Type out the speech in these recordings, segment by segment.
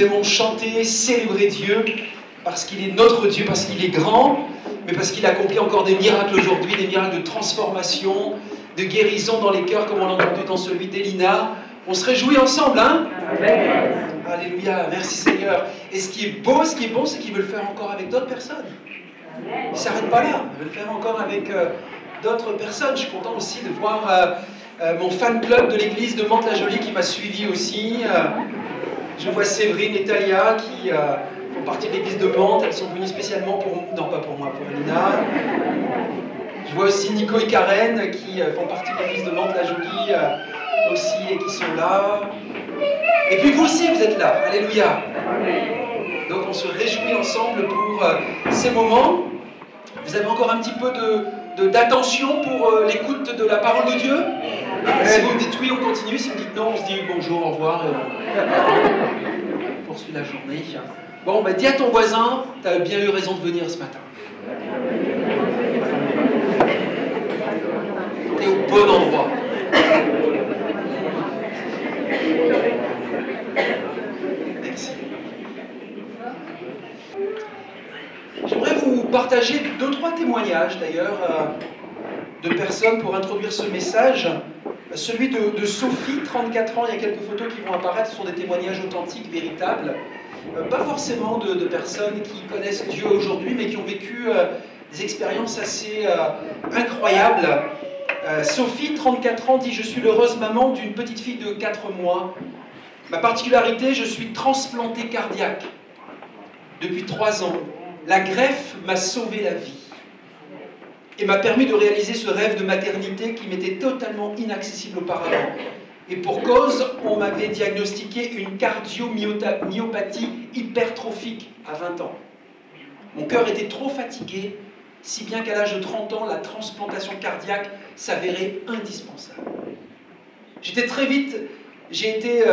aimons chanter, célébrer Dieu, parce qu'il est notre Dieu, parce qu'il est grand, mais parce qu'il accomplit encore des miracles aujourd'hui, des miracles de transformation, de guérison dans les cœurs, comme on l'a entendu dans celui d'Elina. On se réjouit ensemble, hein? Amen. Alléluia, merci Seigneur. Et ce qui est beau, ce qui est bon, c'est qu'il veut le faire encore avec d'autres personnes. Il ne s'arrête pas là, il veut le faire encore avec d'autres personnes. Je suis content aussi de voir mon fan club de l'église de Mantes-la-Jolie qui m'a suivi aussi. Je vois Séverine et Talia qui font partie de l'église de Mantes. Elles sont venues spécialement pour... Non, pas pour moi, pour Elina. Je vois aussi Nico et Karen qui font partie de l'église de Mantes-la-Jolie aussi et qui sont là. Et puis vous aussi, vous êtes là. Alléluia. Donc on se réjouit ensemble pour ces moments. Vous avez encore un petit peu d'attention pour l'écoute de la parole de Dieu. Si vous me dites oui, on continue. Si vous me dites non, on se dit bonjour, au revoir et on poursuit la journée. Bon, bah, dis à ton voisin, tu as bien eu raison de venir ce matin. Tu es au bon endroit. Merci. J'aimerais vous partager 2-3 témoignages d'ailleurs de personnes pour introduire ce message. Celui de Sophie, 34 ans, il y a quelques photos qui vont apparaître, ce sont des témoignages authentiques, véritables. Pas forcément de personnes qui connaissent Dieu aujourd'hui, mais qui ont vécu des expériences assez incroyables. Sophie, 34 ans, dit « Je suis l'heureuse maman d'une petite fille de 4 mois. Ma particularité, je suis transplantée cardiaque depuis 3 ans. La greffe m'a sauvé la vie et m'a permis de réaliser ce rêve de maternité qui m'était totalement inaccessible auparavant. Et pour cause, on m'avait diagnostiqué une cardiomyopathie hypertrophique à 20 ans. Mon cœur était trop fatigué, si bien qu'à l'âge de 30 ans, la transplantation cardiaque s'avérait indispensable. J'ai très vite été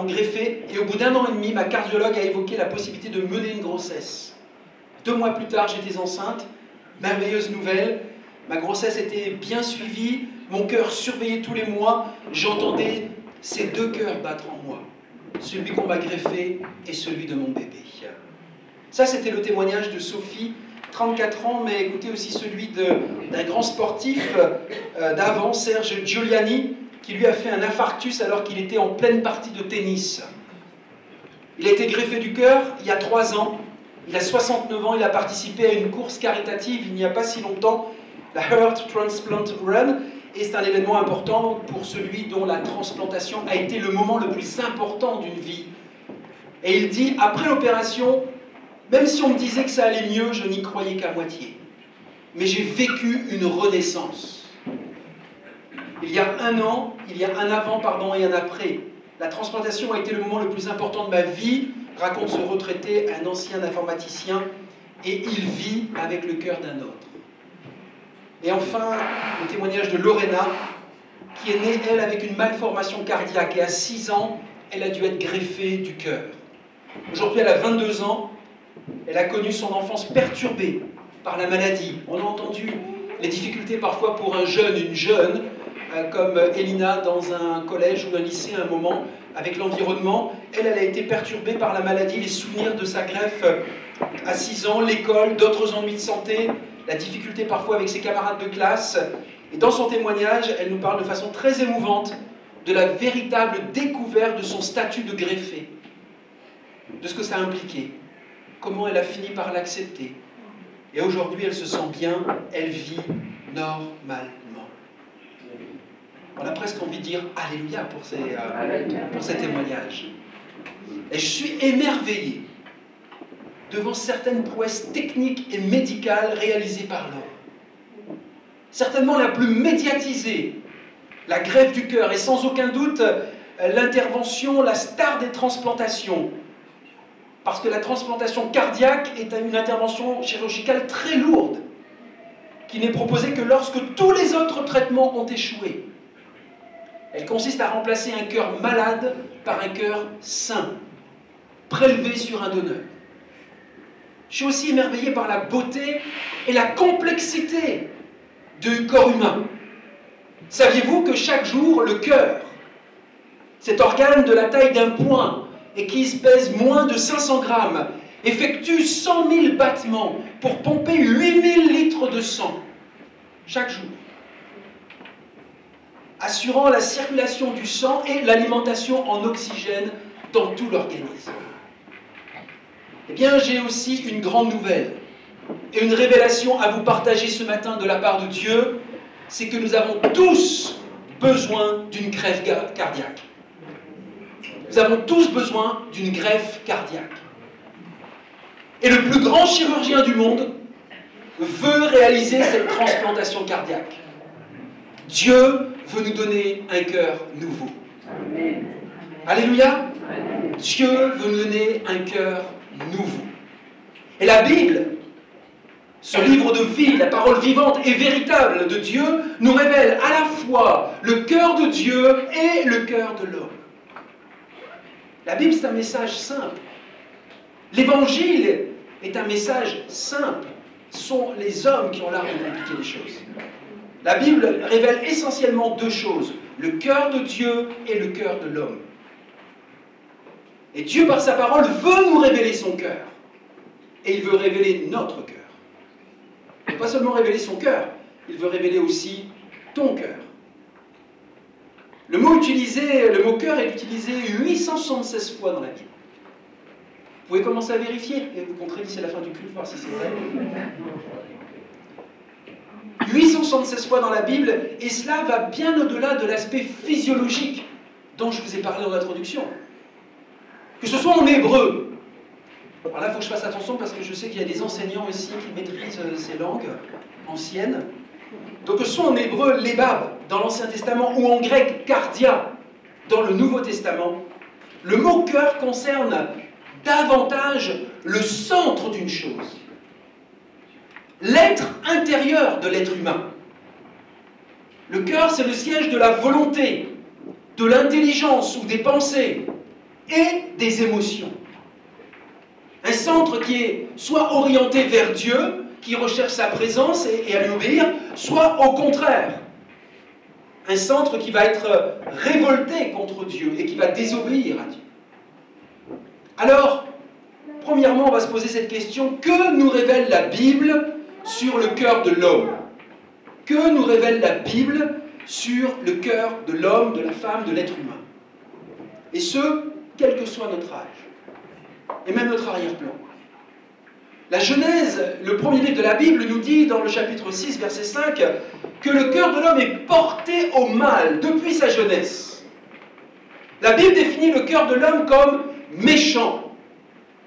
greffé, et au bout d'1 an et demi, ma cardiologue a évoqué la possibilité de mener une grossesse. 2 mois plus tard, j'étais enceinte. Merveilleuse nouvelle. Ma grossesse était bien suivie. Mon cœur surveillé tous les mois. J'entendais ces 2 cœurs battre en moi. Celui qu'on m'a greffé et celui de mon bébé. Ça, c'était le témoignage de Sophie, 34 ans, mais écoutez aussi celui d'un grand sportif d'avant, Serge Giuliani, qui lui a fait un infarctus alors qu'il était en pleine partie de tennis. Il a été greffé du cœur il y a 3 ans. Il a 69 ans, il a participé à une course caritative il n'y a pas si longtemps, la Heart Transplant Run, et c'est un événement important pour celui dont la transplantation a été le moment le plus important d'une vie. Et il dit, après l'opération, même si on me disait que ça allait mieux, je n'y croyais qu'à moitié. Mais j'ai vécu une renaissance. Il y a un avant et un après. La transplantation a été le moment le plus important de ma vie, raconte ce retraité, un ancien informaticien, et il vit avec le cœur d'un autre. Et enfin, le témoignage de Lorena, qui est née, elle, avec une malformation cardiaque, et à 6 ans, elle a dû être greffée du cœur. Aujourd'hui, elle a 22 ans, elle a connu son enfance perturbée par la maladie. On a entendu les difficultés parfois pour un jeune, une jeune, comme Elina dans un collège ou un lycée à un moment, avec l'environnement. Elle a été perturbée par la maladie, les souvenirs de sa greffe à 6 ans, l'école, d'autres ennuis de santé, la difficulté parfois avec ses camarades de classe. Et dans son témoignage, elle nous parle de façon très émouvante de la véritable découverte de son statut de greffé, de ce que ça a impliqué, comment elle a fini par l'accepter. Et aujourd'hui, elle se sent bien, elle vit normalement. On a presque envie de dire Alléluia pour ces témoignages. Et je suis émerveillé devant certaines prouesses techniques et médicales réalisées par l'homme. Certainement la plus médiatisée, la greffe du cœur, et sans aucun doute l'intervention, la star des transplantations. Parce que la transplantation cardiaque est une intervention chirurgicale très lourde, qui n'est proposée que lorsque tous les autres traitements ont échoué. Elle consiste à remplacer un cœur malade par un cœur sain, prélevé sur un donneur. Je suis aussi émerveillé par la beauté et la complexité du corps humain. Saviez-vous que chaque jour, le cœur cet organe de la taille d'un poing et qui pèse moins de 500 grammes, effectue 100 000 battements pour pomper 8 000 litres de sang chaque jour, assurant la circulation du sang et l'alimentation en oxygène dans tout l'organisme. Eh bien, j'ai aussi une grande nouvelle et une révélation à vous partager ce matin de la part de Dieu, c'est que nous avons tous besoin d'une greffe cardiaque. Nous avons tous besoin d'une greffe cardiaque. Et le plus grand chirurgien du monde veut réaliser cette transplantation cardiaque. Dieu veut nous donner un cœur nouveau. Amen. Alléluia. Amen. Dieu veut nous donner un cœur nouveau. Et la Bible, ce livre de vie, la parole vivante et véritable de Dieu, nous révèle à la fois le cœur de Dieu et le cœur de l'homme. La Bible, c'est un message simple. L'Évangile est un message simple. Ce sont les hommes qui ont l'art de compliquer les choses. La Bible révèle essentiellement deux choses, le cœur de Dieu et le cœur de l'homme. Et Dieu, par sa parole, veut nous révéler son cœur. Et il veut révéler notre cœur. Il ne veut pas seulement révéler son cœur, il veut révéler aussi ton cœur. Le mot cœur est utilisé 876 fois dans la Bible. Vous pouvez commencer à vérifier et vous compterez d'ici à la fin du culte, voir si c'est vrai. 876 fois dans la Bible, et cela va bien au-delà de l'aspect physiologique dont je vous ai parlé en introduction. Que ce soit en hébreu. Alors là, il faut que je fasse attention parce que je sais qu'il y a des enseignants ici qui maîtrisent ces langues anciennes. Donc que ce soit en hébreu, lébab, dans l'Ancien Testament, ou en grec, cardia, dans le Nouveau Testament, le mot cœur concerne davantage le centre d'une chose. L'être intérieur de l'être humain. Le cœur, c'est le siège de la volonté, de l'intelligence ou des pensées et des émotions. Un centre qui est soit orienté vers Dieu, qui recherche sa présence et à lui obéir, soit au contraire, un centre qui va être révolté contre Dieu et qui va désobéir à Dieu. Alors, premièrement, on va se poser cette question, que nous révèle la Bible sur le cœur de l'homme? Que nous révèle la Bible sur le cœur de l'homme, de la femme, de l'être humain? Et ce, quel que soit notre âge, et même notre arrière-plan. La Genèse, le premier livre de la Bible, nous dit dans le chapitre 6, verset 5, que le cœur de l'homme est porté au mal depuis sa jeunesse. La Bible définit le cœur de l'homme comme méchant,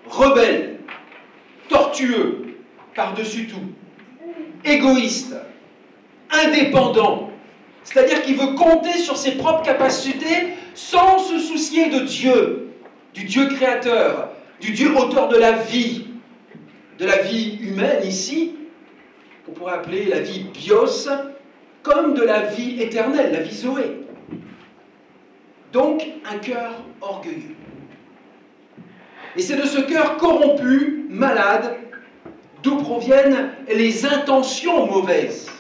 rebelle, tortueux, par-dessus tout, égoïste, indépendant, c'est-à-dire qu'il veut compter sur ses propres capacités sans se soucier de Dieu, du Dieu créateur, du Dieu auteur de la vie humaine ici, qu'on pourrait appeler la vie bios, comme de la vie éternelle, la vie Zoé. Donc, un cœur orgueilleux. Et c'est de ce cœur corrompu, malade, d'où proviennent les intentions mauvaises.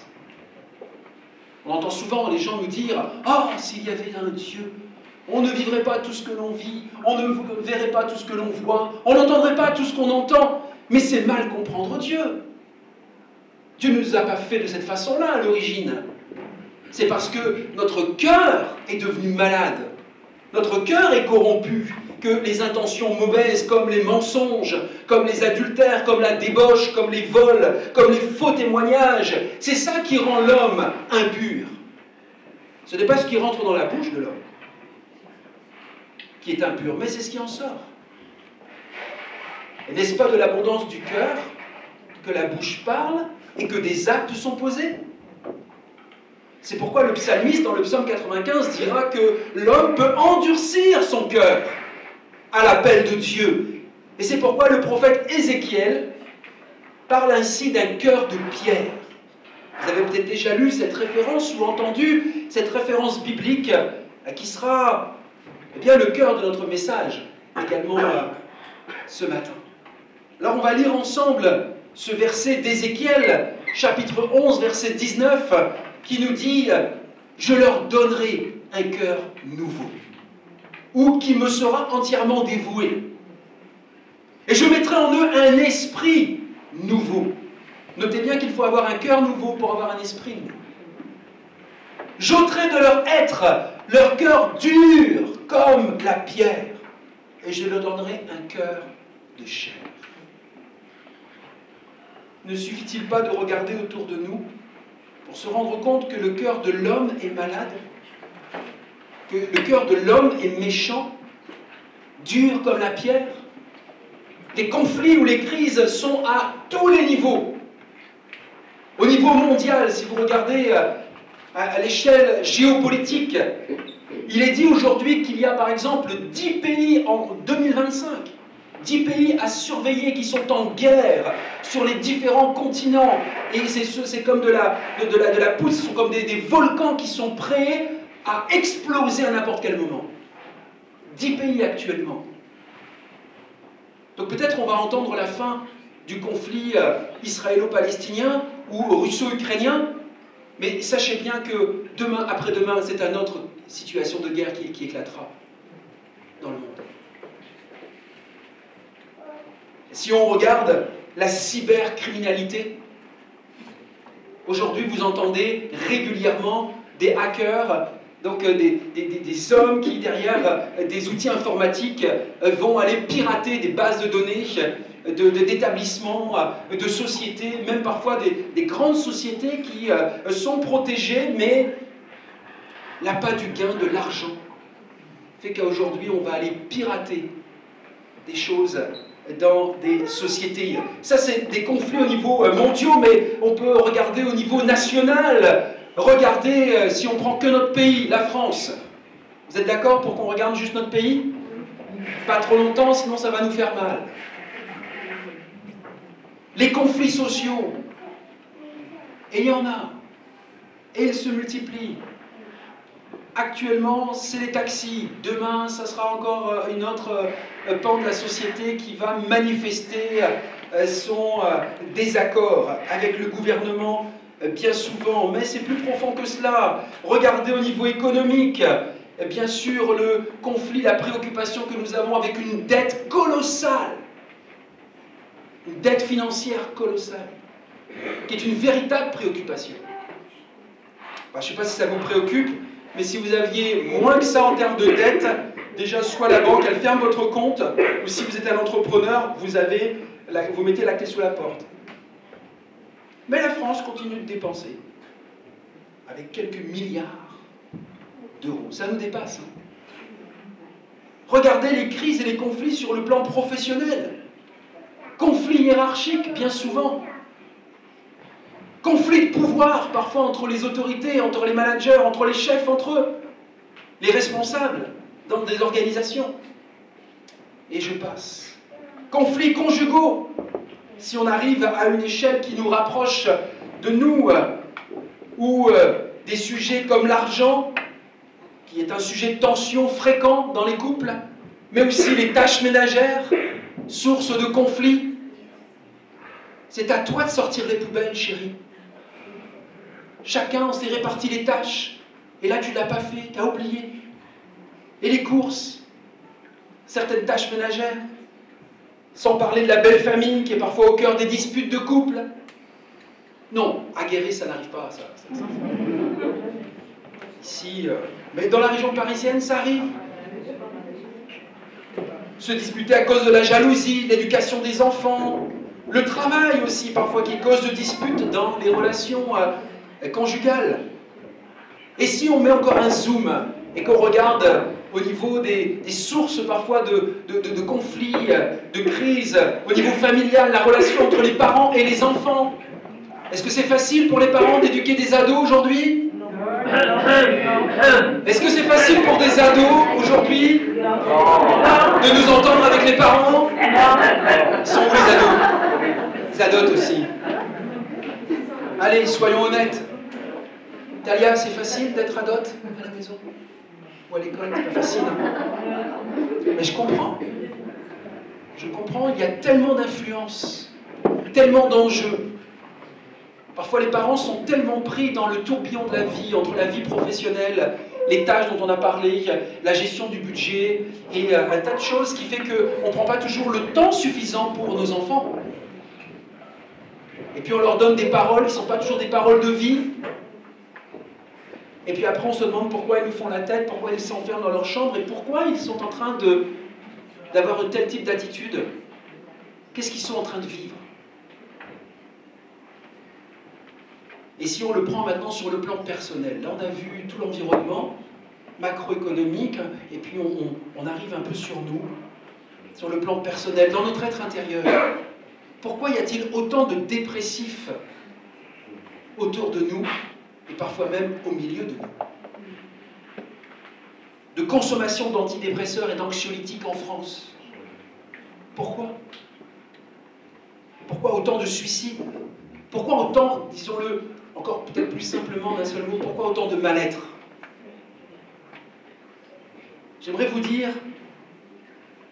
On entend souvent les gens nous dire « Ah, s'il y avait un Dieu, on ne vivrait pas tout ce que l'on vit, on ne verrait pas tout ce que l'on voit, on n'entendrait pas tout ce qu'on entend. » Mais c'est mal comprendre Dieu. Dieu ne nous a pas fait de cette façon-là à l'origine. C'est parce que notre cœur est devenu malade. Notre cœur est corrompu, que les intentions mauvaises comme les mensonges, comme les adultères, comme la débauche, comme les vols, comme les faux témoignages, c'est ça qui rend l'homme impur. Ce n'est pas ce qui rentre dans la bouche de l'homme qui est impur, mais c'est ce qui en sort. Et n'est-ce pas de l'abondance du cœur que la bouche parle et que des actes sont posés? C'est pourquoi le psalmiste, dans le psaume 95, dira que l'homme peut endurcir son cœur à l'appel de Dieu. Et c'est pourquoi le prophète Ézéchiel parle ainsi d'un cœur de pierre. Vous avez peut-être déjà lu cette référence ou entendu cette référence biblique qui sera bien le cœur de notre message également ce matin. Alors on va lire ensemble ce verset d'Ézéchiel, chapitre 11, verset 19, qui nous dit « Je leur donnerai un cœur nouveau. ou qui me sera entièrement dévoué. Et je mettrai en eux un esprit nouveau. Notez bien qu'il faut avoir un cœur nouveau pour avoir un esprit nouveau. J'ôterai de leur être leur cœur dur comme la pierre, et je leur donnerai un cœur de chair. Ne suffit-il pas de regarder autour de nous pour se rendre compte que le cœur de l'homme est malade, que le cœur de l'homme est méchant, dur comme la pierre? Les conflits ou les crises sont à tous les niveaux. Au niveau mondial, si vous regardez à l'échelle géopolitique, il est dit aujourd'hui qu'il y a par exemple 10 pays en 2025, 10 pays à surveiller qui sont en guerre sur les différents continents. Et c'est comme de la poudre, ce sont comme des volcans qui sont prêts à exploser à n'importe quel moment. 10 pays actuellement. Donc peut-être on va entendre la fin du conflit israélo-palestinien ou russo-ukrainien, mais sachez bien que demain, après-demain, c'est une autre situation de guerre qui éclatera dans le monde. Si on regarde la cybercriminalité, aujourd'hui vous entendez régulièrement des hackers, donc des hommes qui, derrière des outils informatiques, vont aller pirater des bases de données d'établissements, de sociétés, même parfois des grandes sociétés qui sont protégées, mais l'appât du gain, de l'argent, fait qu'aujourd'hui on va aller pirater des choses dans des sociétés. Ça, c'est des conflits au niveau mondial, mais on peut regarder au niveau national. Regardez, si on prend que notre pays, la France. Vous êtes d'accord pour qu'on regarde juste notre pays? Pas trop longtemps, sinon ça va nous faire mal. Les conflits sociaux, et il y en a, et ils se multiplient. Actuellement, c'est les taxis. Demain, ça sera encore une autre pan de la société qui va manifester son désaccord avec le gouvernement bien souvent. Mais c'est plus profond que cela. Regardez au niveau économique. Bien sûr, le conflit, la préoccupation que nous avons avec une dette colossale. Une dette financière colossale, qui est une véritable préoccupation. Je ne sais pas si ça vous préoccupe, mais si vous aviez moins que ça en termes de dette, déjà soit la banque, elle ferme votre compte, ou si vous êtes un entrepreneur, vous mettez la clé sous la porte. Mais la France continue de dépenser, avec quelques milliards d'euros. Ça nous dépasse. Regardez les crises et les conflits sur le plan professionnel. Conflits hiérarchiques, bien souvent. Conflits de pouvoir, parfois entre les autorités, entre les managers, entre les chefs, entre eux. Les responsables dans des organisations. Et je passe. Conflits conjugaux. Si on arrive à une échelle qui nous rapproche de nous, ou des sujets comme l'argent, qui est un sujet de tension fréquent dans les couples, mais aussi les tâches ménagères, source de conflits. C'est à toi de sortir les poubelles, chérie. Chacun, on s'est réparti les tâches. Et là, tu ne l'as pas fait, tu as oublié. Et les courses, certaines tâches ménagères. Sans parler de la belle famille qui est parfois au cœur des disputes de couple. Non, à Guéret, ça n'arrive pas, ça. Ici, mais dans la région parisienne, ça arrive. Se disputer à cause de la jalousie, l'éducation des enfants, le travail aussi, parfois, qui est cause de disputes dans les relations conjugales. Et si on met encore un zoom et qu'on regarde au niveau des sources parfois de conflits, de crises, au niveau familial, la relation entre les parents et les enfants, est-ce que c'est facile pour les parents d'éduquer des ados aujourd'hui? Est-ce que c'est facile pour des ados aujourd'hui de nous entendre avec les parents? Ils sont où les ados? Les adotes aussi. Allez, soyons honnêtes. Talia, c'est facile d'être adote à la maison? Ou à l'école, c'est pas facile. Mais je comprends. Je comprends, il y a tellement d'influence, tellement d'enjeux. Parfois, les parents sont tellement pris dans le tourbillon de la vie, entre la vie professionnelle les tâches dont on a parlé, la gestion du budget et un tas de choses qui fait qu'on ne prend pas toujours le temps suffisant pour nos enfants. Et puis on leur donne des paroles qui ne sont pas toujours des paroles de vie. Et puis après on se demande pourquoi ils nous font la tête, pourquoi ils s'enferment dans leur chambre et pourquoi ils sont en train d'avoir un tel type d'attitude. Qu'est-ce qu'ils sont en train de vivre? Et si on le prend maintenant sur le plan personnel, là on a vu tout l'environnement macroéconomique, et puis on arrive un peu sur nous, sur le plan personnel, dans notre être intérieur. Pourquoi y a-t-il autant de dépressifs autour de nous, et parfois même au milieu de nous? De consommation d'antidépresseurs et d'anxiolytiques en France. Pourquoi? Pourquoi autant de suicides? Pourquoi autant, disons-le encore peut-être plus simplement d'un seul mot, pourquoi autant de mal-être? J'aimerais vous dire,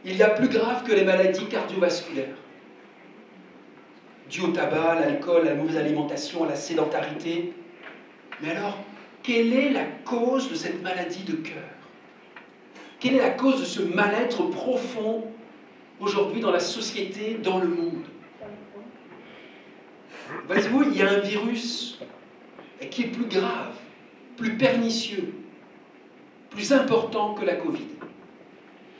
il y a plus grave que les maladies cardiovasculaires, dues au tabac, à l'alcool, à la mauvaise alimentation, à la sédentarité. Mais alors, quelle est la cause de cette maladie de cœur? Quelle est la cause de ce mal-être profond aujourd'hui dans la société, dans le monde? Voyez-vous, il y a un virus qui est plus grave, plus pernicieux, plus important que la Covid.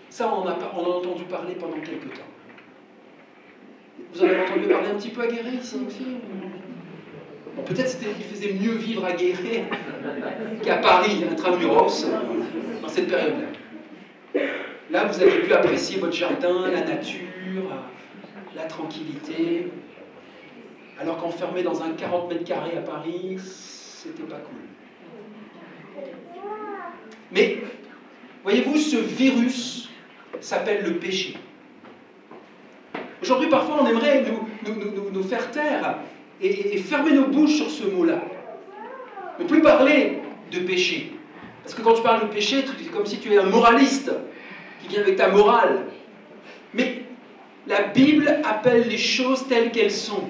Ça, on en a entendu parler pendant quelques temps. Vous en avez entendu parler un petit peu à Guéret, ici aussi? Bon, peut-être qu'il faisait mieux vivre à Guéret qu'à Paris, intramuros, dans cette période-là. Là, vous avez pu apprécier votre jardin, la nature, la tranquillité, alors qu'enfermé dans un 40 mètres carrés à Paris, c'était pas cool. Mais, voyez-vous, ce virus s'appelle le péché. Aujourd'hui, parfois, on aimerait nous faire taire et fermer nos bouches sur ce mot-là. Ne plus parler de péché. Parce que quand tu parles de péché, c'est comme si tu es un moraliste qui vient avec ta morale. Mais la Bible appelle les choses telles qu'elles sont.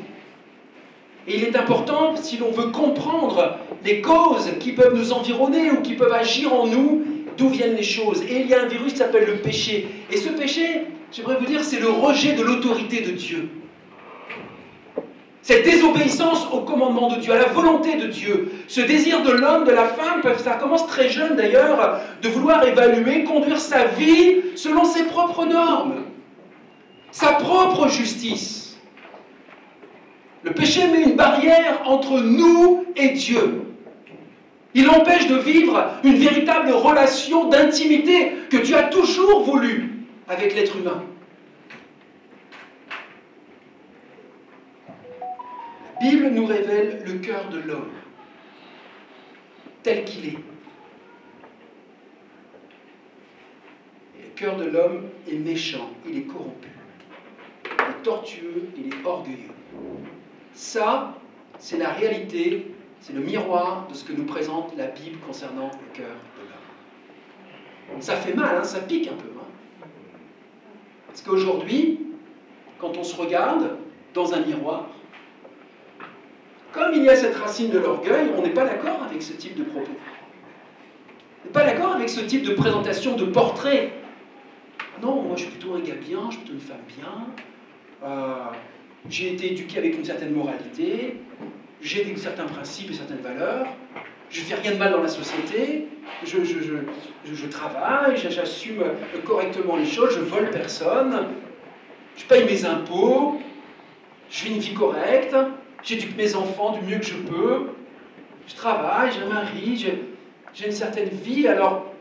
Et il est important, si l'on veut comprendre les causes qui peuvent nous environner ou qui peuvent agir en nous, d'où viennent les choses. Et il y a un virus qui s'appelle le péché. Et ce péché, j'aimerais vous dire, c'est le rejet de l'autorité de Dieu. Cette désobéissance au commandement de Dieu, à la volonté de Dieu, ce désir de l'homme, de la femme, ça commence très jeune d'ailleurs, de vouloir évaluer, conduire sa vie selon ses propres normes, sa propre justice. Le péché met une barrière entre nous et Dieu. Il empêche de vivre une véritable relation d'intimité que Dieu a toujours voulu avec l'être humain. La Bible nous révèle le cœur de l'homme, tel qu'il est. Et le cœur de l'homme est méchant, il est corrompu, il est tortueux, il est orgueilleux. Ça, c'est la réalité, c'est le miroir de ce que nous présente la Bible concernant le cœur de l'homme. Ça fait mal, hein, ça pique un peu. Hein. Parce qu'aujourd'hui, quand on se regarde dans un miroir, comme il y a cette racine de l'orgueil, on n'est pas d'accord avec ce type de propos. On n'est pas d'accord avec ce type de présentation, de portrait. Non, moi je suis plutôt un gars bien, je suis plutôt une femme bien. J'ai été éduqué avec une certaine moralité, j'ai certains principes et certaines valeurs, je ne fais rien de mal dans la société, je travaille, j'assume correctement les choses, je vole personne, je paye mes impôts, je vis une vie correcte, j'éduque mes enfants du mieux que je peux, je travaille, j'ai un mari, j'ai une certaine vie, alors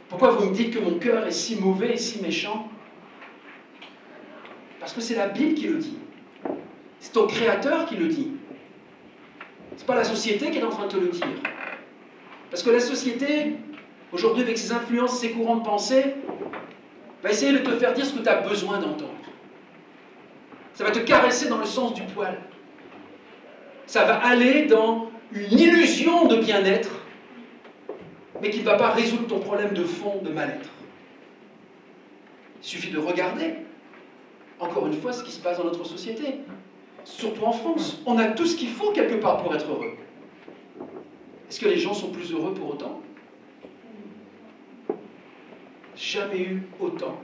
pourquoi vous me dites que mon cœur est si mauvais et si méchant? Parce que c'est la Bible qui le dit. C'est ton Créateur qui le dit. Ce n'est pas la société qui est en train de te le dire. Parce que la société, aujourd'hui, avec ses influences, ses courants de pensée, va essayer de te faire dire ce que tu as besoin d'entendre. Ça va te caresser dans le sens du poil. Ça va aller dans une illusion de bien-être, mais qui ne va pas résoudre ton problème de fond de mal-être. Il suffit de regarder, encore une fois, ce qui se passe dans notre société. Surtout en France. On a tout ce qu'il faut quelque part pour être heureux. Est-ce que les gens sont plus heureux pour autant? jamais eu autant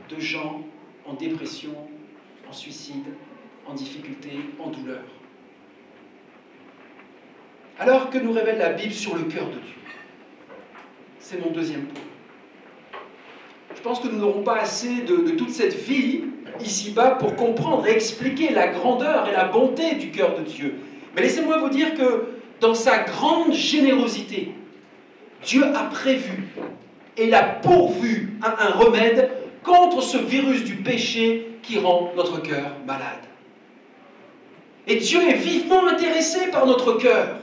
de gens en dépression, en suicide, en difficulté, en douleur. Alors que nous révèle la Bible sur le cœur de Dieu? C'est mon deuxième point. Je pense que nous n'aurons pas assez de toute cette vie ici-bas pour comprendre et expliquer la grandeur et la bonté du cœur de Dieu. Mais laissez-moi vous dire que dans sa grande générosité, Dieu a prévu et il a pourvu un remède contre ce virus du péché qui rend notre cœur malade. Et Dieu est vivement intéressé par notre cœur.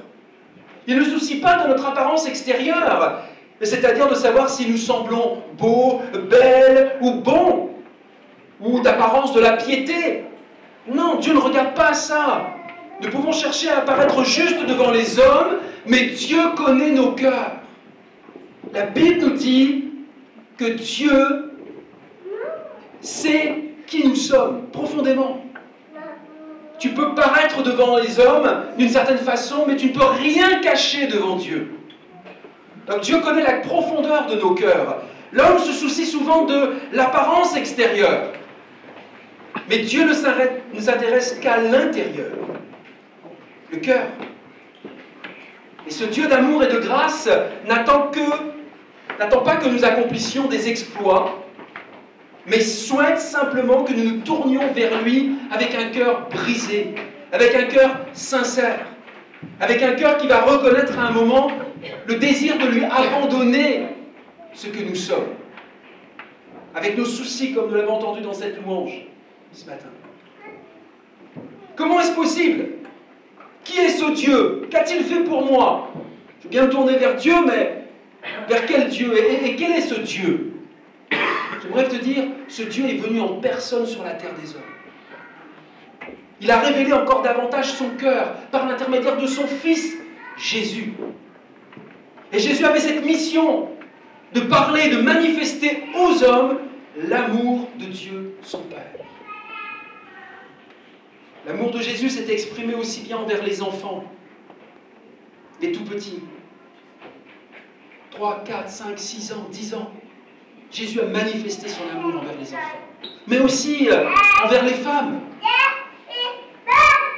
Il ne se soucie pas de notre apparence extérieure, c'est-à-dire de savoir si nous semblons beaux, belles ou bons, ou d'apparence de la piété. Non, Dieu ne regarde pas ça. Nous pouvons chercher à apparaître justes devant les hommes, mais Dieu connaît nos cœurs. La Bible nous dit que Dieu sait qui nous sommes profondément. Tu peux paraître devant les hommes d'une certaine façon, mais tu ne peux rien cacher devant Dieu. Donc Dieu connaît la profondeur de nos cœurs. L'homme se soucie souvent de l'apparence extérieure. Mais Dieu ne s'intéresse qu'à l'intérieur, le cœur. Et ce Dieu d'amour et de grâce n'attend pas que nous accomplissions des exploits, mais souhaite simplement que nous nous tournions vers lui avec un cœur brisé, avec un cœur sincère, avec un cœur qui va reconnaître à un moment le désir de lui abandonner ce que nous sommes, avec nos soucis, comme nous l'avons entendu dans cette louange ce matin. Comment est-ce possible? Qui est ce Dieu? Qu'a-t-il fait pour moi? Je veux bien me tourner vers Dieu, mais vers quel Dieu? Et quel est ce Dieu? J'aimerais te dire, ce Dieu est venu en personne sur la terre des hommes. Il a révélé encore davantage son cœur par l'intermédiaire de son Fils, Jésus. Et Jésus avait cette mission de parler, de manifester aux hommes l'amour de Dieu, son Père. L'amour de Jésus s'est exprimé aussi bien envers les enfants, les tout-petits, 3, 4, 5, 6 ans, 10 ans. Jésus a manifesté son amour envers les enfants, mais aussi envers les femmes,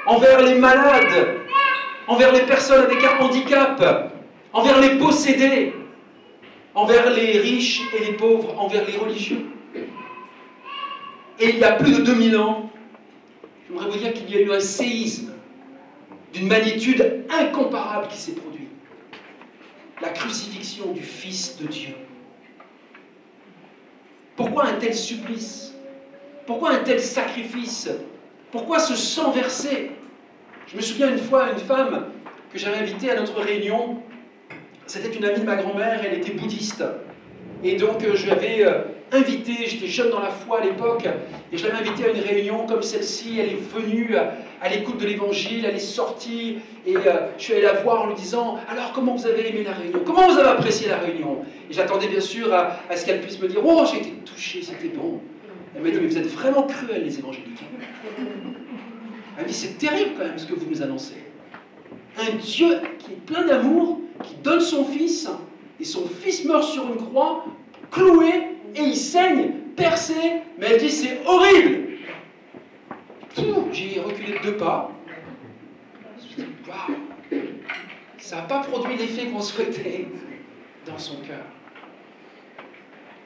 envers les malades, envers les personnes avec un handicap, envers les possédés, envers les riches et les pauvres, envers les religieux. Et il y a plus de 2000 ans, j'aimerais vous dire qu'il y a eu un séisme d'une magnitude incomparable qui s'est produit. La crucifixion du Fils de Dieu. Pourquoi un tel supplice? Pourquoi un tel sacrifice? Pourquoi ce sang versé? Je me souviens une fois, une femme que j'avais invitée à notre réunion, c'était une amie de ma grand-mère, elle était bouddhiste. Et donc je l'avais invitée, j'étais jeune dans la foi à l'époque, et je l'avais invitée à une réunion comme celle-ci. Elle est venue à l'écoute de l'évangile, elle est sortie, et je suis allé la voir en lui disant « Alors, comment vous avez aimé la réunion? Comment vous avez apprécié la réunion ?» Et j'attendais bien sûr à ce qu'elle puisse me dire « Oh, j'ai été touchée, c'était bon. » Elle m'a dit « Mais vous êtes vraiment cruels, les évangéliques. » Elle m'a dit « C'est terrible quand même ce que vous nous annoncez. Un Dieu qui est plein d'amour, qui donne son Fils, et son Fils meurt sur une croix, cloué, et il saigne, percé, mais elle dit c'est horrible. J'ai reculé de 2 pas. Je me suis dit, waouh, ça n'a pas produit l'effet qu'on souhaitait dans son cœur.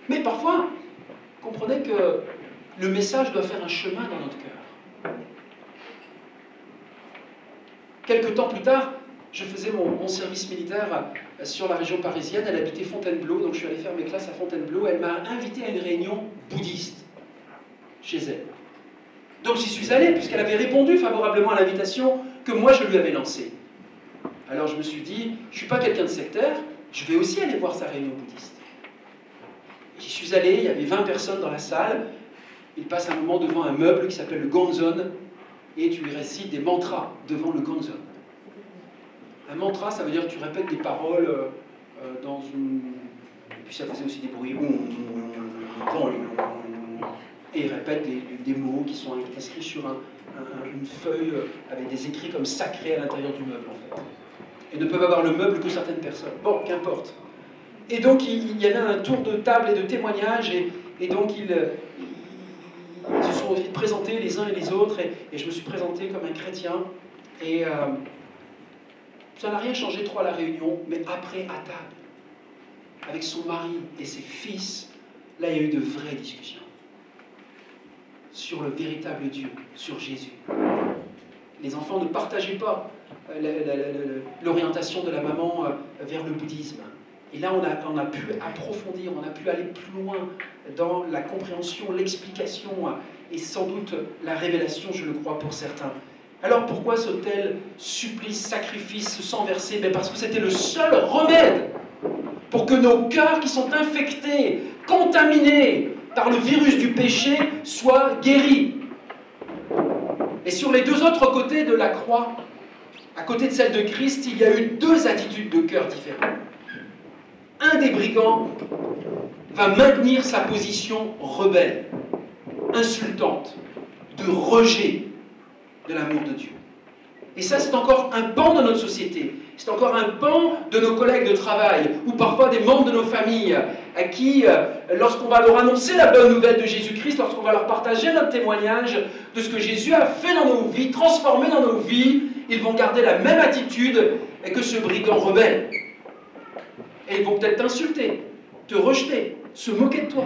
Mais parfois, comprenez que le message doit faire un chemin dans notre cœur. Quelque temps plus tard, je faisais mon service militaire sur la région parisienne. Elle habitait Fontainebleau, donc je suis allé faire mes classes à Fontainebleau. Elle m'a invité à une réunion bouddhiste chez elle. Donc j'y suis allé, puisqu'elle avait répondu favorablement à l'invitation que moi je lui avais lancée. Alors je me suis dit, je ne suis pas quelqu'un de sectaire, je vais aussi aller voir sa réunion bouddhiste. J'y suis allé, il y avait 20 personnes dans la salle. Il passe un moment devant un meuble qui s'appelle le Gonzon, et tu lui récites des mantras devant le Gonzon. Un mantra, ça veut dire que tu répètes des paroles dans une... Et puis ça faisait aussi des bruits. Et il répète des mots qui sont inscrits sur une feuille avec des écrits comme sacrés à l'intérieur du meuble, en fait. Et ne peuvent avoir le meuble que certaines personnes. Bon, qu'importe. Et donc il y avait un tour de table et de témoignages, et donc ils se sont présentés les uns et les autres, et je me suis présenté comme un chrétien, et ça n'a rien changé trop à la réunion, mais après, à table, avec son mari et ses fils, là il y a eu de vraies discussions sur le véritable Dieu, sur Jésus. Les enfants ne partageaient pas l'orientation de la maman vers le bouddhisme. Et là, on a pu approfondir, on a pu aller plus loin dans la compréhension, l'explication et sans doute la révélation, je le crois, pour certains. Alors pourquoi ce tel supplice, sacrifice, sang versé? Parce que c'était le seul remède pour que nos cœurs qui sont infectés, contaminés par le virus du péché, soient guéris. Et sur les deux autres côtés de la croix, à côté de celle de Christ, il y a eu deux attitudes de cœur différentes. Un des brigands va maintenir sa position rebelle, insultante, de rejet de l'amour de Dieu. Et ça, c'est encore un pan de notre société. C'est encore un pan de nos collègues de travail, ou parfois des membres de nos familles, à qui, lorsqu'on va leur annoncer la bonne nouvelle de Jésus-Christ, lorsqu'on va leur partager notre témoignage de ce que Jésus a fait dans nos vies, transformé dans nos vies, ils vont garder la même attitude que ce brigand rebelle. Et ils vont peut-être t'insulter, te rejeter, se moquer de toi.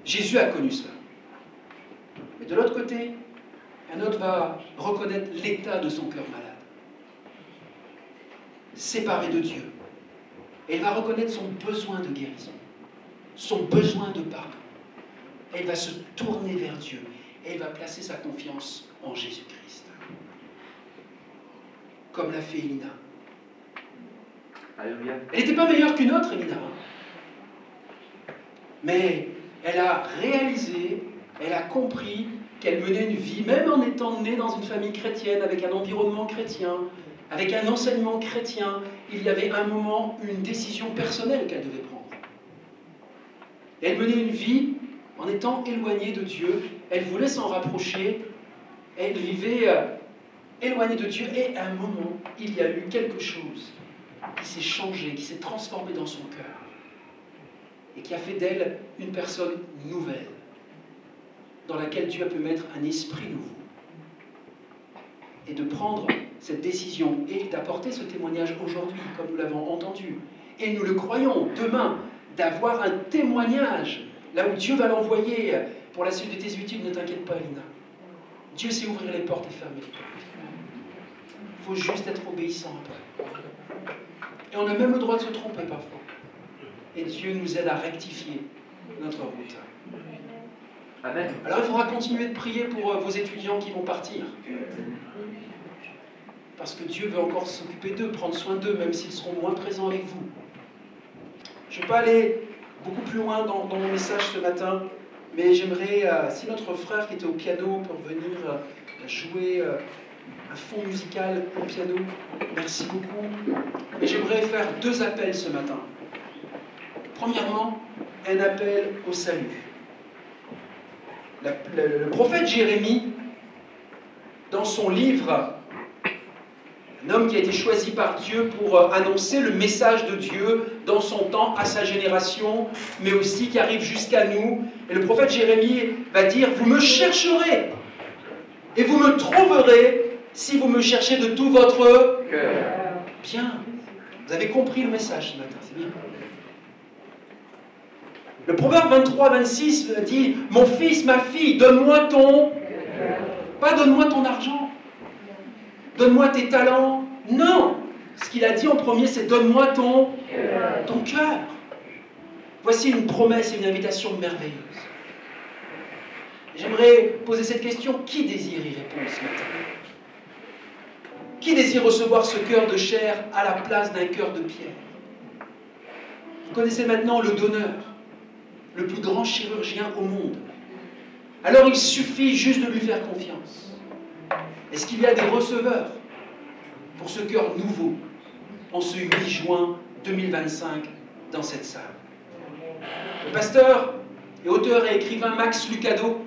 Jésus a connu cela. Mais de l'autre côté, un autre va reconnaître l'état de son cœur malade, séparé de Dieu. Et il va reconnaître son besoin de guérison, son besoin de pardon. Et il va se tourner vers Dieu. Et il va placer sa confiance en Jésus-Christ. Comme l'a fait Elina. Elle n'était pas meilleure qu'une autre, Elina. Mais elle a réalisé, elle a compris qu'elle menait une vie, même en étant née dans une famille chrétienne, avec un environnement chrétien, avec un enseignement chrétien, il y avait un moment, une décision personnelle qu'elle devait prendre. Elle menait une vie en étant éloignée de Dieu, elle voulait s'en rapprocher, elle vivait éloignée de Dieu, et à un moment, il y a eu quelque chose qui s'est changé, qui s'est transformé dans son cœur, et qui a fait d'elle une personne nouvelle, dans laquelle Dieu a pu mettre un esprit nouveau. Et de prendre cette décision et d'apporter ce témoignage aujourd'hui, comme nous l'avons entendu. Et nous le croyons, demain, d'avoir un témoignage, là où Dieu va l'envoyer pour la suite de tes études. Ne t'inquiète pas, Lina. Dieu sait ouvrir les portes et fermer les portes. Il faut juste être obéissant après. Et on a même le droit de se tromper parfois. Et Dieu nous aide à rectifier notre route. Amen. Alors il faudra continuer de prier pour vos étudiants qui vont partir. Parce que Dieu veut encore s'occuper d'eux, prendre soin d'eux, même s'ils seront moins présents avec vous. Je ne vais pas aller beaucoup plus loin dans mon message ce matin, mais j'aimerais, si notre frère qui était au piano peut venir jouer un fond musical au piano, merci beaucoup. Mais j'aimerais faire deux appels ce matin. Premièrement, un appel au salut. Le prophète Jérémie, dans son livre, un homme qui a été choisi par Dieu pour annoncer le message de Dieu dans son temps, à sa génération, mais aussi qui arrive jusqu'à nous. Et le prophète Jérémie va dire « Vous me chercherez et vous me trouverez si vous me cherchez de tout votre cœur. » Bien, vous avez compris le message ce matin, c'est bien. Le proverbe 23-26 dit « Mon fils, ma fille, donne-moi ton... » Pas donne-moi ton argent. Donne-moi tes talents. Non. Ce qu'il a dit en premier, c'est donne-moi ton cœur. Voici une promesse et une invitation merveilleuse. J'aimerais poser cette question. Qui désire y répondre ce matin? Qui désire recevoir ce cœur de chair à la place d'un cœur de pierre? Vous connaissez maintenant le donneur, le plus grand chirurgien au monde. Alors il suffit juste de lui faire confiance. Est-ce qu'il y a des receveurs pour ce cœur nouveau en ce 8 juin 2025 dans cette salle? Le pasteur et auteur et écrivain Max Lucado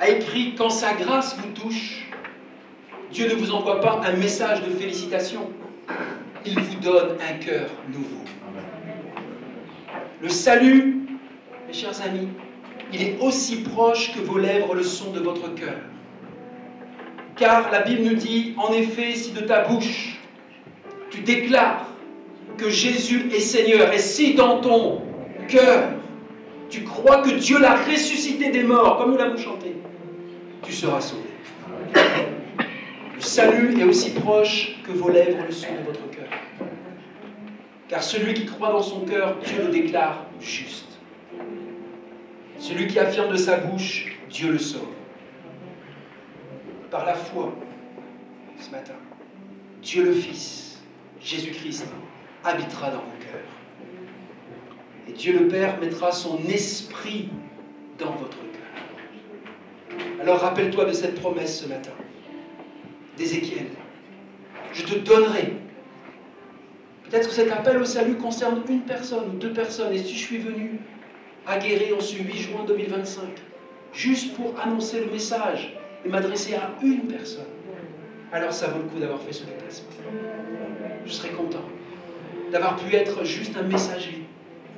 a écrit « Quand sa grâce vous touche, Dieu ne vous envoie pas un message de félicitations, il vous donne un cœur nouveau. » Le salut, mes chers amis, il est aussi proche que vos lèvres le sont de votre cœur. Car la Bible nous dit, en effet, si de ta bouche, tu déclares que Jésus est Seigneur, et si dans ton cœur, tu crois que Dieu l'a ressuscité des morts, comme nous l'avons chanté, tu seras sauvé. Le salut est aussi proche que vos lèvres le sont de votre cœur. Car celui qui croit dans son cœur, Dieu le déclare juste. Celui qui affirme de sa bouche, Dieu le sauve. Par la foi, ce matin, Dieu le Fils, Jésus-Christ, habitera dans vos cœurs. Et Dieu le Père mettra son esprit dans votre cœur. Alors rappelle-toi de cette promesse ce matin, d'Ézéchiel. Je te donnerai. Peut-être que cet appel au salut concerne une personne ou deux personnes. Et si je suis venu à Guéret en ce 8 juin 2025, juste pour annoncer le message et m'adresser à une personne, alors ça vaut le coup d'avoir fait ce déplacement. Je serais content d'avoir pu être juste un messager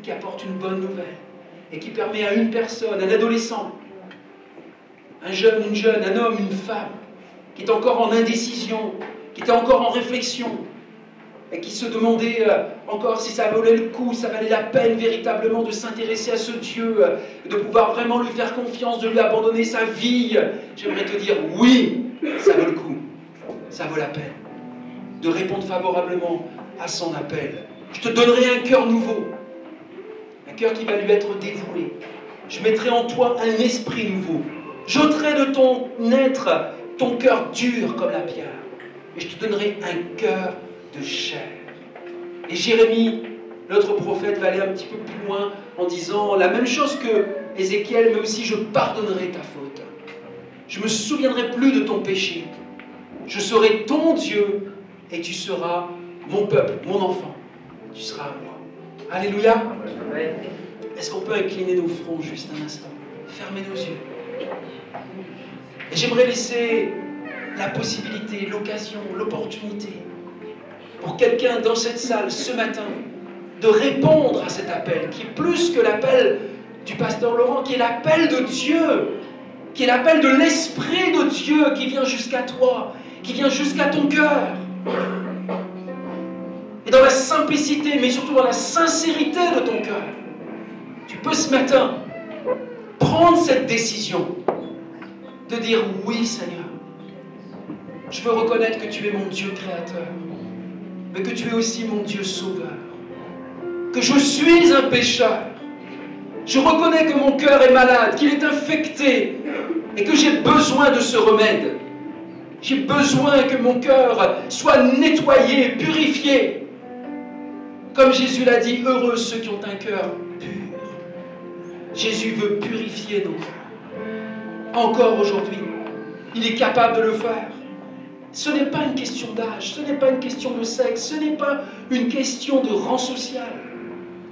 qui apporte une bonne nouvelle et qui permet à une personne, un adolescent, un jeune, une jeune, un homme, une femme, qui est encore en indécision, qui était encore en réflexion, et qui se demandait encore si ça valait le coup, ça valait la peine véritablement de s'intéresser à ce Dieu, de pouvoir vraiment lui faire confiance, de lui abandonner sa vie. J'aimerais te dire, oui, ça vaut le coup, ça vaut la peine de répondre favorablement à son appel. Je te donnerai un cœur nouveau, un cœur qui va lui être dévoué. Je mettrai en toi un esprit nouveau. J'ôterai de ton être ton cœur dur comme la pierre, et je te donnerai un cœur de chair. Et Jérémie, l'autre prophète, va aller un petit peu plus loin en disant la même chose que Ézéchiel, mais aussi je pardonnerai ta faute. Je ne me souviendrai plus de ton péché. Je serai ton Dieu et tu seras mon peuple, mon enfant. Tu seras à moi. Alléluia. Est-ce qu'on peut incliner nos fronts juste un instant? Fermer nos yeux. Et j'aimerais laisser la possibilité, l'occasion, l'opportunité pour quelqu'un dans cette salle ce matin de répondre à cet appel qui est plus que l'appel du pasteur Laurent, qui est l'appel de Dieu, qui est l'appel de l'Esprit de Dieu qui vient jusqu'à toi, qui vient jusqu'à ton cœur. Et dans la simplicité, mais surtout dans la sincérité de ton cœur, tu peux ce matin prendre cette décision de dire oui Seigneur, je veux reconnaître que tu es mon Dieu créateur, mais que tu es aussi mon Dieu sauveur, que je suis un pécheur. Je reconnais que mon cœur est malade, qu'il est infecté, et que j'ai besoin de ce remède. J'ai besoin que mon cœur soit nettoyé, purifié. Comme Jésus l'a dit, heureux ceux qui ont un cœur pur. Jésus veut purifier nos cœurs. Encore aujourd'hui, il est capable de le faire. Ce n'est pas une question d'âge, ce n'est pas une question de sexe, ce n'est pas une question de rang social,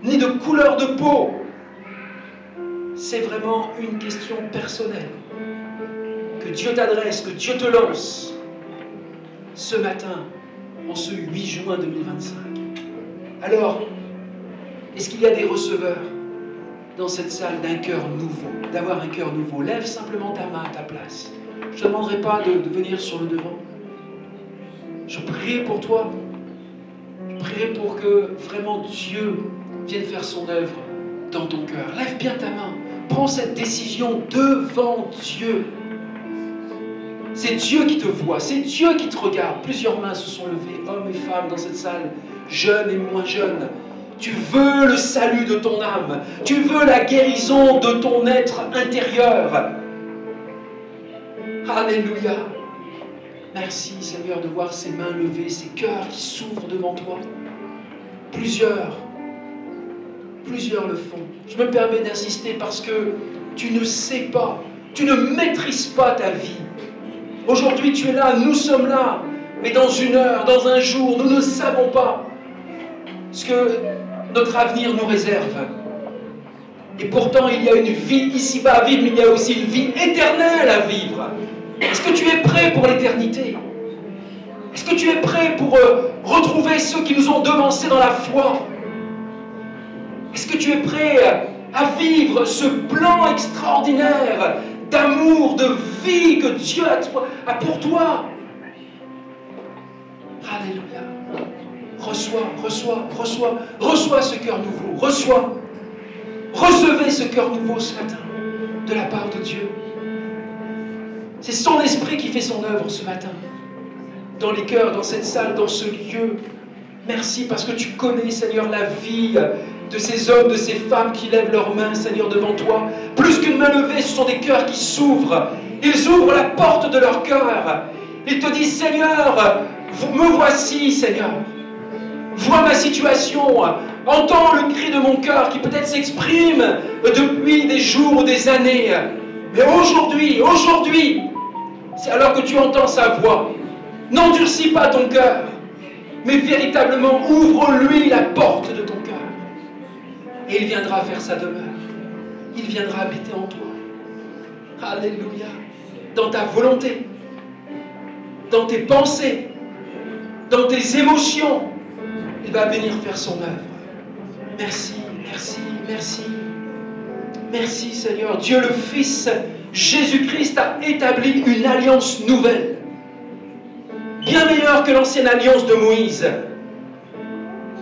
ni de couleur de peau. C'est vraiment une question personnelle que Dieu t'adresse, que Dieu te lance ce matin, en ce 8 juin 2025. Alors, est-ce qu'il y a des receveurs dans cette salle d'un cœur nouveau, d'avoir un cœur nouveau? Lève simplement ta main à ta place. Je ne te demanderai pas de venir sur le devant. Je prie pour toi. Je prie pour que vraiment Dieu vienne faire son œuvre dans ton cœur. Lève bien ta main. Prends cette décision devant Dieu. C'est Dieu qui te voit, c'est Dieu qui te regarde. Plusieurs mains se sont levées, hommes et femmes dans cette salle, jeunes et moins jeunes. Tu veux le salut de ton âme. Tu veux la guérison de ton être intérieur. Alléluia. Merci Seigneur de voir ces mains levées, ces cœurs qui s'ouvrent devant toi. Plusieurs le font. Je me permets d'insister parce que tu ne sais pas, tu ne maîtrises pas ta vie. Aujourd'hui tu es là, nous sommes là, mais dans une heure, dans un jour, nous ne savons pas ce que notre avenir nous réserve. Et pourtant il y a une vie ici-bas à vivre, mais il y a aussi une vie éternelle à vivre. Est-ce que tu es prêt pour l'éternité? Est-ce que tu es prêt pour retrouver ceux qui nous ont devancés dans la foi? Est-ce que tu es prêt à vivre ce plan extraordinaire d'amour, de vie que Dieu a pour toi? Alléluia. Reçois ce cœur nouveau. Recevez ce cœur nouveau ce matin de la part de Dieu. C'est son esprit qui fait son œuvre ce matin. Dans les cœurs, dans cette salle, dans ce lieu. Merci parce que tu connais, Seigneur, la vie de ces hommes, de ces femmes qui lèvent leurs mains, Seigneur, devant toi. Plus qu'une main levée, ce sont des cœurs qui s'ouvrent. Ils ouvrent la porte de leur cœur. Ils te disent, Seigneur, me voici, Seigneur. Vois ma situation. Entends le cri de mon cœur qui peut-être s'exprime depuis des jours ou des années. Mais aujourd'hui, c'est alors que tu entends sa voix. N'endurcis pas ton cœur, mais véritablement ouvre-lui la porte de ton cœur. Et il viendra faire sa demeure. Il viendra habiter en toi. Alléluia. Dans ta volonté, dans tes pensées, dans tes émotions, il va venir faire son œuvre. Merci, merci, merci. Merci Seigneur. Dieu le Fils, Jésus-Christ a établi une alliance nouvelle. Bien meilleure que l'ancienne alliance de Moïse.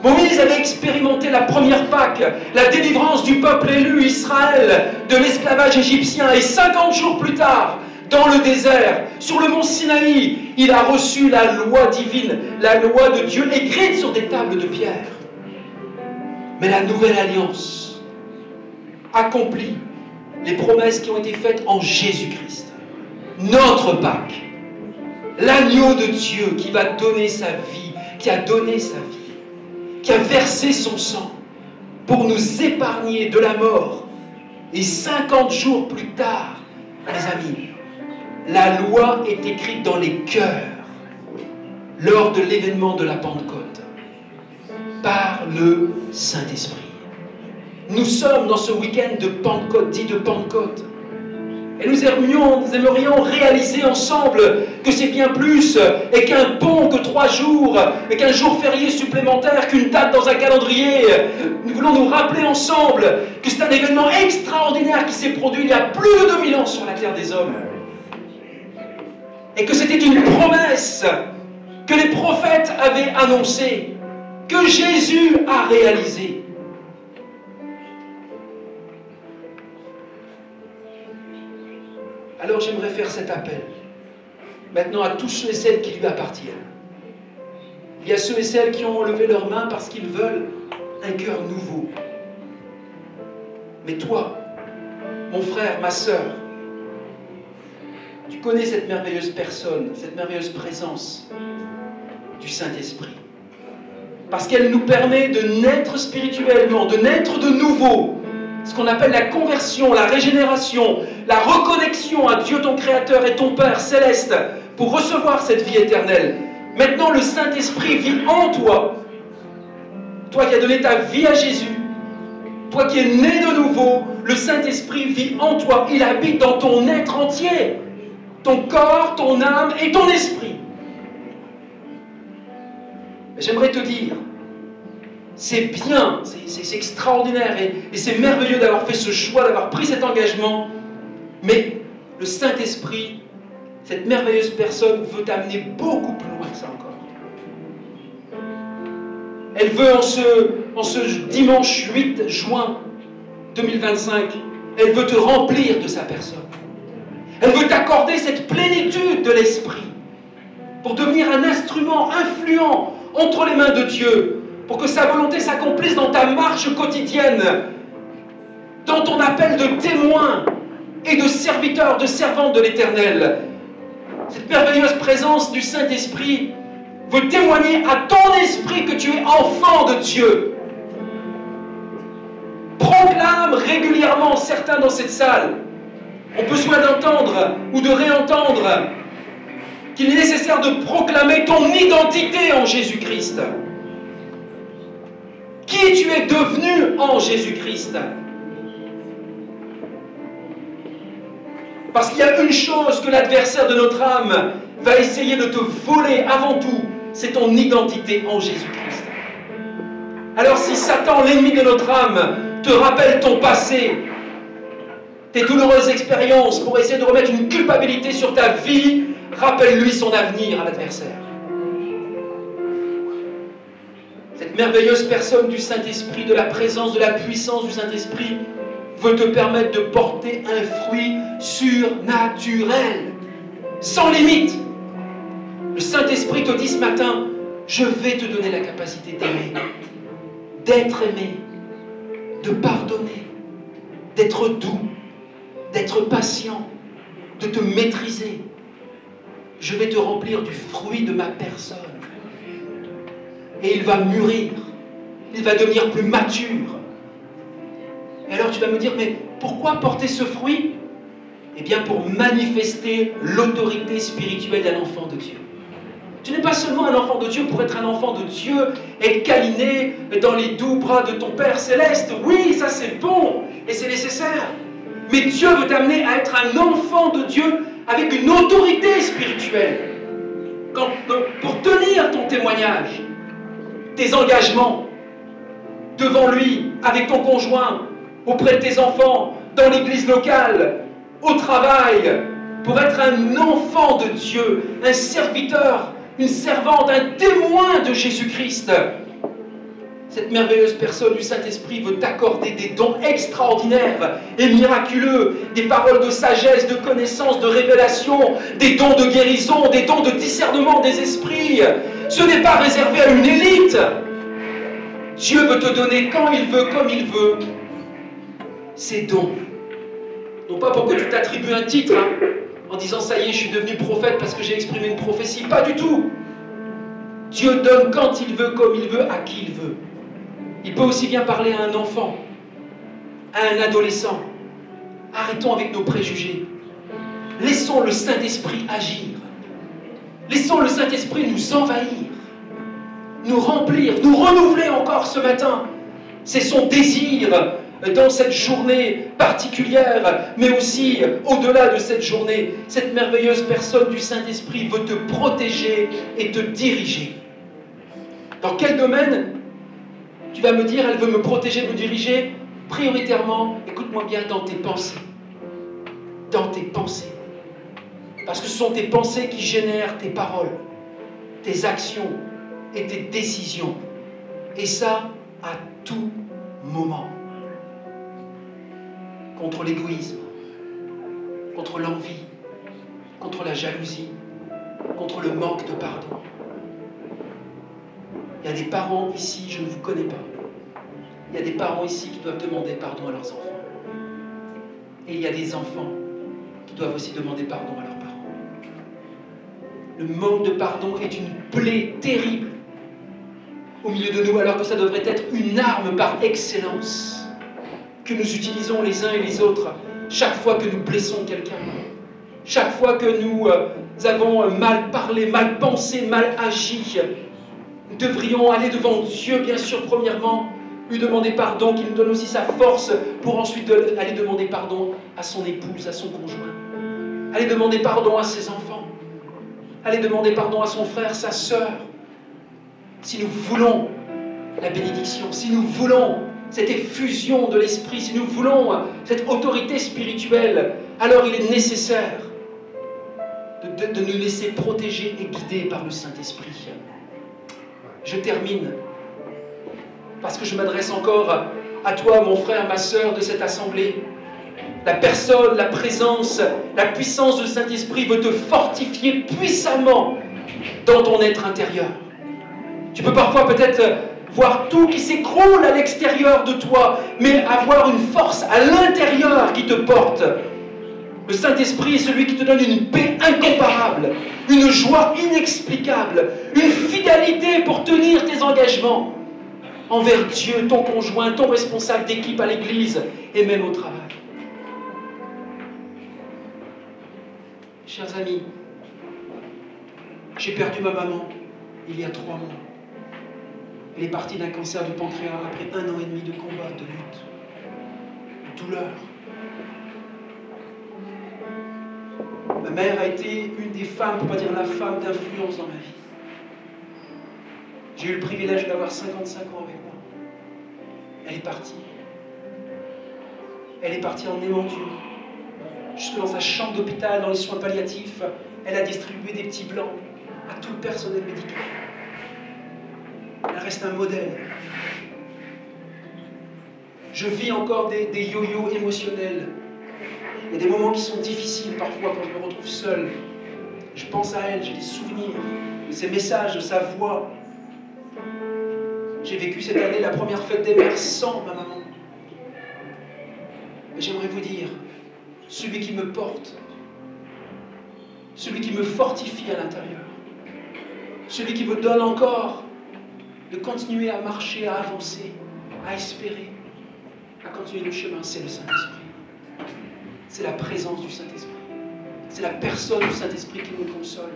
Moïse avait expérimenté la première Pâque, la délivrance du peuple élu Israël de l'esclavage égyptien. Et 50 jours plus tard, dans le désert, sur le mont Sinaï, il a reçu la loi divine, la loi de Dieu écrite sur des tables de pierre. Mais la nouvelle alliance accomplit les promesses qui ont été faites en Jésus-Christ. Notre Pâque, l'agneau de Dieu qui va donner sa vie, qui a donné sa vie, qui a versé son sang pour nous épargner de la mort. Et 50 jours plus tard, mes amis, la loi est écrite dans les cœurs lors de l'événement de la Pentecôte par le Saint-Esprit. Nous sommes dans ce week-end de Pentecôte, dit de Pentecôte. Et nous aimerions réaliser ensemble que c'est bien plus et qu'un pont que 3 jours et qu'un jour férié supplémentaire, qu'une date dans un calendrier. Nous voulons nous rappeler ensemble que c'est un événement extraordinaire qui s'est produit il y a plus de 2000 ans sur la terre des hommes. Et que c'était une promesse que les prophètes avaient annoncée, que Jésus a réalisée. Alors j'aimerais faire cet appel, maintenant à tous ceux et celles qui lui appartiennent. Il y a ceux et celles qui ont levé leurs mains parce qu'ils veulent un cœur nouveau. Mais toi, mon frère, ma sœur, tu connais cette merveilleuse personne, cette merveilleuse présence du Saint-Esprit. Parce qu'elle nous permet de naître spirituellement, de naître de nouveau. Ce qu'on appelle la conversion, la régénération, la reconnexion à Dieu ton Créateur et ton Père céleste pour recevoir cette vie éternelle. Maintenant, le Saint-Esprit vit en toi. Toi qui as donné ta vie à Jésus, toi qui es né de nouveau, le Saint-Esprit vit en toi. Il habite dans ton être entier, ton corps, ton âme et ton esprit. J'aimerais te dire, c'est bien, c'est extraordinaire et c'est merveilleux d'avoir fait ce choix, d'avoir pris cet engagement. Mais le Saint-Esprit, cette merveilleuse personne, veut t'amener beaucoup plus loin que ça encore. Elle veut en ce dimanche 8 juin 2025, elle veut te remplir de sa personne. Elle veut t'accorder cette plénitude de l'Esprit pour devenir un instrument influent entre les mains de Dieu, pour que sa volonté s'accomplisse dans ta marche quotidienne, dans ton appel de témoin et de serviteur, de servante de l'Éternel. Cette merveilleuse présence du Saint-Esprit veut témoigner à ton esprit que tu es enfant de Dieu. Proclame régulièrement, certains dans cette salle, ont besoin d'entendre ou de réentendre qu'il est nécessaire de proclamer ton identité en Jésus-Christ. Qui tu es devenu en Jésus-Christ. Parce qu'il y a une chose que l'adversaire de notre âme va essayer de te voler avant tout, c'est ton identité en Jésus-Christ. Alors si Satan, l'ennemi de notre âme, te rappelle ton passé, tes douloureuses expériences pour essayer de remettre une culpabilité sur ta vie, rappelle-lui son avenir à l'adversaire. Cette merveilleuse personne du Saint-Esprit, de la présence, de la puissance du Saint-Esprit, veut te permettre de porter un fruit surnaturel, sans limite. Le Saint-Esprit te dit ce matin, je vais te donner la capacité d'aimer, d'être aimé, de pardonner, d'être doux, d'être patient, de te maîtriser. Je vais te remplir du fruit de ma personne. Et il va mûrir, il va devenir plus mature. Et alors tu vas me dire, mais pourquoi porter ce fruit? Eh bien pour manifester l'autorité spirituelle d'un enfant de Dieu. Tu n'es pas seulement un enfant de Dieu pour être un enfant de Dieu et câliné dans les doux bras de ton Père Céleste. Oui, ça c'est bon et c'est nécessaire. Mais Dieu veut t'amener à être un enfant de Dieu avec une autorité spirituelle. Pour tenir ton témoignage, tes engagements devant lui, avec ton conjoint, auprès de tes enfants, dans l'église locale, au travail, pour être un enfant de Dieu, un serviteur, une servante, un témoin de Jésus-Christ. Cette merveilleuse personne du Saint-Esprit veut t'accorder des dons extraordinaires et miraculeux, des paroles de sagesse, de connaissance, de révélation, des dons de guérison, des dons de discernement des esprits. Ce n'est pas réservé à une élite. Dieu veut te donner quand il veut, comme il veut, ces dons. Non pas pour que tu t'attribues un titre, en disant ça y est, je suis devenu prophète parce que j'ai exprimé une prophétie. Pas du tout. Dieu donne quand il veut, comme il veut, à qui il veut. Il peut aussi bien parler à un enfant, à un adolescent. Arrêtons avec nos préjugés. Laissons le Saint-Esprit agir. Laissons le Saint-Esprit nous envahir, nous remplir, nous renouveler encore ce matin. C'est son désir dans cette journée particulière, mais aussi au-delà de cette journée. Cette merveilleuse personne du Saint-Esprit veut te protéger et te diriger. Dans quel domaine? Tu vas me dire, elle veut me protéger, me diriger. Prioritairement, écoute-moi bien, dans tes pensées. Dans tes pensées. Parce que ce sont tes pensées qui génèrent tes paroles, tes actions et tes décisions. Et ça, à tout moment. Contre l'égoïsme, contre l'envie, contre la jalousie, contre le manque de pardon. Il y a des parents ici, je ne vous connais pas. Il y a des parents ici qui doivent demander pardon à leurs enfants. Et il y a des enfants qui doivent aussi demander pardon à leurs parents. Le manque de pardon est une plaie terrible au milieu de nous, alors que ça devrait être une arme par excellence que nous utilisons les uns et les autres chaque fois que nous blessons quelqu'un, chaque fois que nous avons mal parlé, mal pensé, mal agi. Nous devrions aller devant Dieu, bien sûr, premièrement, lui demander pardon, qu'il nous donne aussi sa force pour ensuite aller demander pardon à son épouse, à son conjoint. Aller demander pardon à ses enfants. Aller demander pardon à son frère, sa sœur. Si nous voulons la bénédiction, si nous voulons cette effusion de l'esprit, si nous voulons cette autorité spirituelle, alors il est nécessaire de nous laisser protéger et guider par le Saint-Esprit. Je termine, parce que je m'adresse encore à toi, mon frère, ma sœur de cette assemblée. La personne, la présence, la puissance du Saint-Esprit veut te fortifier puissamment dans ton être intérieur. Tu peux parfois peut-être voir tout qui s'écroule à l'extérieur de toi, mais avoir une force à l'intérieur qui te porte. Le Saint-Esprit est celui qui te donne une paix incomparable, une joie inexplicable, une fidélité pour tenir tes engagements envers Dieu, ton conjoint, ton responsable d'équipe à l'église et même au travail. Chers amis, j'ai perdu ma maman il y a 3 mois. Elle est partie d'un cancer du pancréas après 1 an et demi de combat, de lutte, de douleur. Ma mère a été une des femmes, pour ne pas dire la femme d'influence dans ma vie. J'ai eu le privilège d'avoir 55 ans avec moi. Elle est partie. Elle est partie en aimant Dieu. Jusque dans sa chambre d'hôpital, dans les soins palliatifs, elle a distribué des petits blancs à tout le personnel médical. Elle reste un modèle. Je vis encore des yo-yo émotionnels. Il y a des moments qui sont difficiles parfois quand je me retrouve seul. Je pense à elle, j'ai des souvenirs de ses messages, de sa voix. J'ai vécu cette année la première fête des mères sans ma maman. Et j'aimerais vous dire, celui qui me porte, celui qui me fortifie à l'intérieur, celui qui me donne encore de continuer à marcher, à avancer, à espérer, à continuer le chemin, c'est le Saint-Esprit. C'est la présence du Saint-Esprit. C'est la personne du Saint-Esprit qui me console.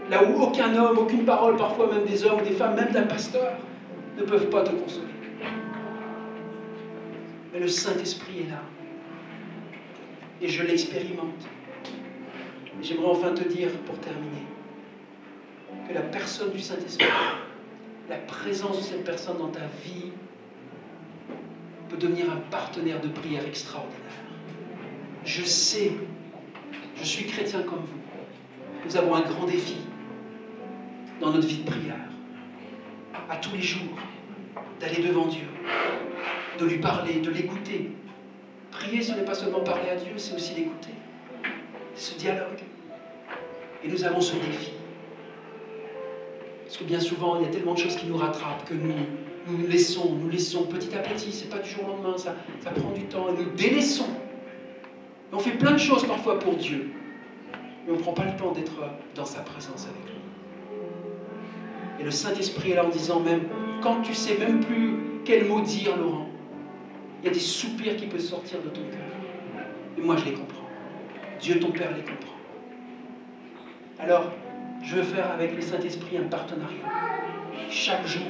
Là où aucun homme, aucune parole, parfois même des hommes ou des femmes, même d'un pasteur, ne peuvent pas te consoler. Mais le Saint-Esprit est là. Et je l'expérimente. Et j'aimerais enfin te dire, pour terminer, que la personne du Saint-Esprit, la présence de cette personne dans ta vie, peut devenir un partenaire de prière extraordinaire. Je sais, je suis chrétien comme vous. Nous avons un grand défi dans notre vie de prière. À tous les jours, d'aller devant Dieu, de lui parler, de l'écouter. Prier, ce n'est pas seulement parler à Dieu, c'est aussi l'écouter. C'est ce dialogue. Et nous avons ce défi. Parce que bien souvent, il y a tellement de choses qui nous rattrapent que nous laissons petit à petit. Ce n'est pas du jour au lendemain, ça prend du temps. Et nous délaissons. Et on fait plein de choses parfois pour Dieu. Mais on ne prend pas le temps d'être dans sa présence avec lui. Et le Saint-Esprit est là en disant même, quand tu ne sais même plus quel mot dire, Laurent, il y a des soupirs qui peuvent sortir de ton cœur. Et moi, je les comprends. Dieu, ton Père, les comprend. Alors, je veux faire avec le Saint-Esprit un partenariat. Chaque jour,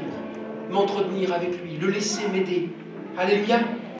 m'entretenir avec lui, le laisser m'aider. Alléluia.